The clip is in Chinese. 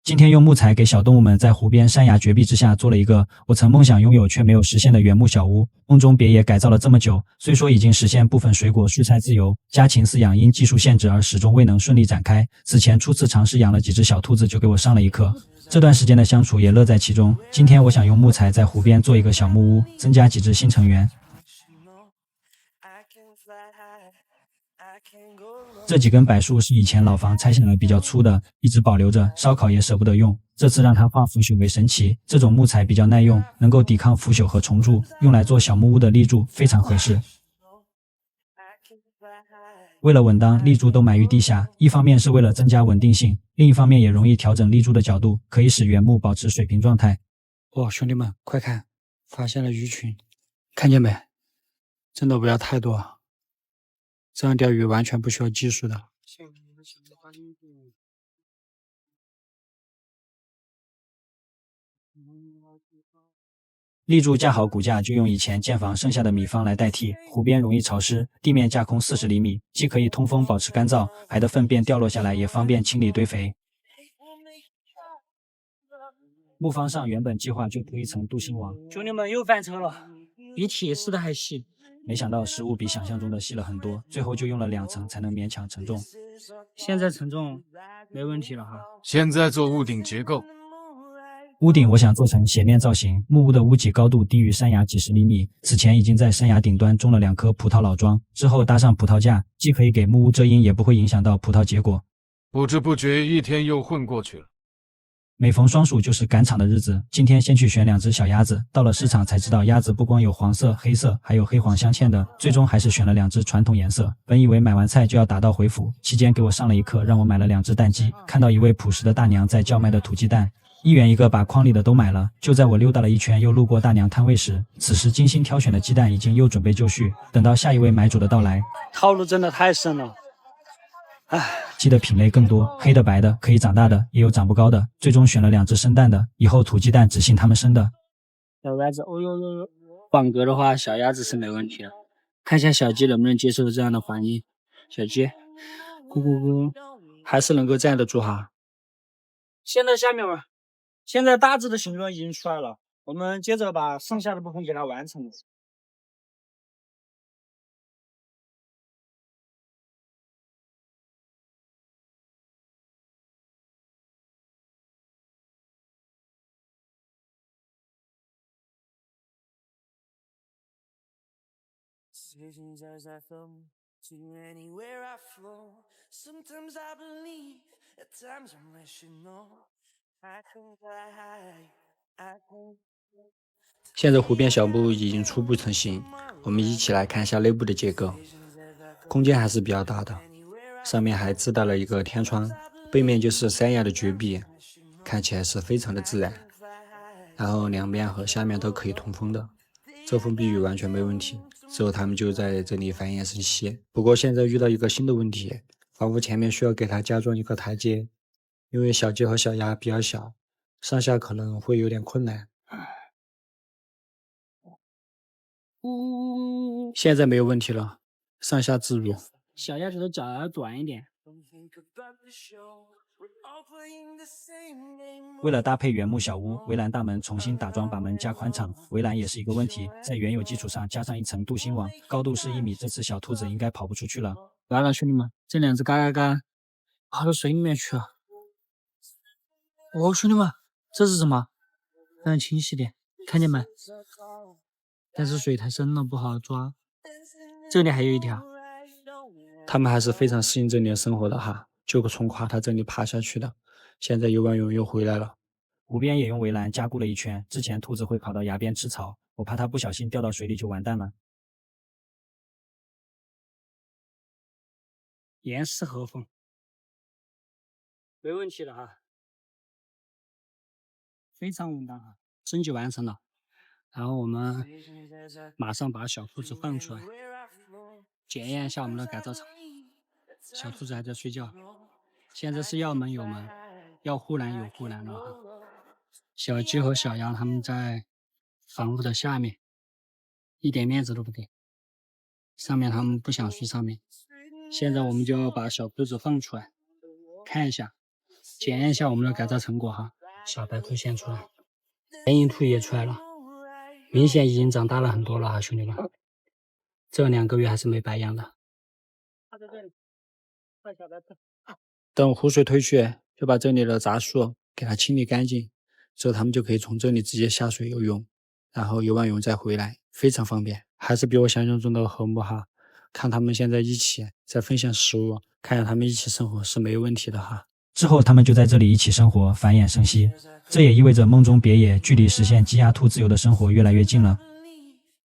今天用木材给小动物们在湖边山崖绝壁之下做了一个我曾梦想拥有却没有实现的原木小屋。梦中别野改造了这么久，虽说已经实现部分水果蔬菜自由，家禽饲养因技术限制而始终未能顺利展开。此前初次尝试养了几只小兔子，就给我上了一课。这段时间的相处也乐在其中。今天我想用木材在湖边做一个小木屋，增加几只新成员。这几根柏树是以前老房拆下来比较粗的，一直保留着，烧烤也舍不得用。这次让它化腐朽为神奇，这种木材比较耐用，能够抵抗腐朽和虫蛀，用来做小木屋的立柱非常合适。为了稳当，立柱都埋于地下，一方面是为了增加稳定性，另一方面也容易调整立柱的角度，可以使原木保持水平状态。哇，兄弟们，快看，发现了鱼群，看见没？真的不要太多。这样钓鱼完全不需要技术的。立柱架好骨架，就用以前建房剩下的米方来代替。湖边容易潮湿，地面架空40厘米，既可以通风保持干燥，排的粪便掉落下来也方便清理堆肥。木方上原本计划就铺一层镀锌网，兄弟们又翻车了，比铁丝的还细。没想到食物比想象中的细了很多，最后就用了2层才能勉强承重。现在承重没问题了哈。现在做屋顶结构。屋顶我想做成斜面造型，木屋的屋脊高度低于山崖几十厘米。此前已经在山崖顶端种了2棵葡萄老桩，之后搭上葡萄架，既可以给木屋遮阴，也不会影响到葡萄结果。不知不觉一天又混过去了。每逢双数就是赶场的日子，今天先去选2只小鸭子，到了市场才知道鸭子不光有黄色、黑色，还有黑黄相嵌的，最终还是选了2只传统颜色。本以为买完菜就要打道回府，期间给我上了一课，让我买了2只蛋鸡。看到一位朴实的大娘在叫卖的土鸡蛋，1元1个，把筐里的都买了。就在我溜达了一圈，又路过大娘摊位时，此时精心挑选的鸡蛋已经又准备就绪，等到下一位买主的到来。套路真的太深了。鸡的品类更多，黑的白的，可以长大的，也有长不高的，最终选了2只生蛋的，以后土鸡蛋只信他们生的。小鸭子，哦呦呦呦，网格的话，小鸭子是没问题的。看一下小鸡能不能接受这样的环境。小鸡，咕咕咕，还是能够站得住哈。现在下面吧，现在大致的形状已经出来了，我们接着把剩下的部分给它完成了。现在湖边小木屋已经初步成型，我们一起来看一下内部的结构。空间还是比较大的，上面还自带了一个天窗，背面就是山崖的绝壁，看起来是非常的自然。然后两边和下面都可以通风的，遮风避雨完全没问题。之后他们就在这里繁衍生息。不过现在遇到一个新的问题，房屋前面需要给它加装一个台阶，因为小鸡和小鸭比较小，上下可能会有点困难。现在没有问题了，上下自如。小鸭子的脚要短一点。为了搭配原木小屋，围栏大门重新打桩，把门加宽敞。围栏也是一个问题，在原有基础上加上一层镀锌网，高度是1米，这次小兔子应该跑不出去了。完了，兄弟们，这2只嘎嘎嘎跑到水里面去了。哦，兄弟们，这是什么？看清晰点，看见没？但是水太深了，不好抓。这里还有一条，他们还是非常适应这里的生活的哈，就从垮它这里爬下去的。现在游完泳又回来了。湖边也用围栏加固了一圈，之前兔子会跑到崖边吃草，我怕它不小心掉到水里就完蛋了。严丝合缝，没问题的哈，非常稳当哈，升级完成了。然后我们马上把小兔子放出来，检验一下我们的改造厂。小兔子还在睡觉，现在是要门有门，要护栏有护栏了哈。小鸡和小羊他们在房屋的下面，一点面子都不给，上面他们不想睡上面。现在我们就要把小兔子放出来，看一下检验一下我们的改造成果哈，小白兔现出来，原蝇兔也出来了，明显已经长大了很多了哈，兄弟们，这2个月还是没白养的。它在这里，看小白兔。等湖水退去，就把这里的杂树给它清理干净，之后它们就可以从这里直接下水游泳，然后游完泳再回来，非常方便，还是比我想象中的和睦哈。看他们现在一起在分享食物，看着他们一起生活是没有问题的哈。之后他们就在这里一起生活，繁衍生息。这也意味着梦中别野距离实现鸡鸭兔自由的生活越来越近了。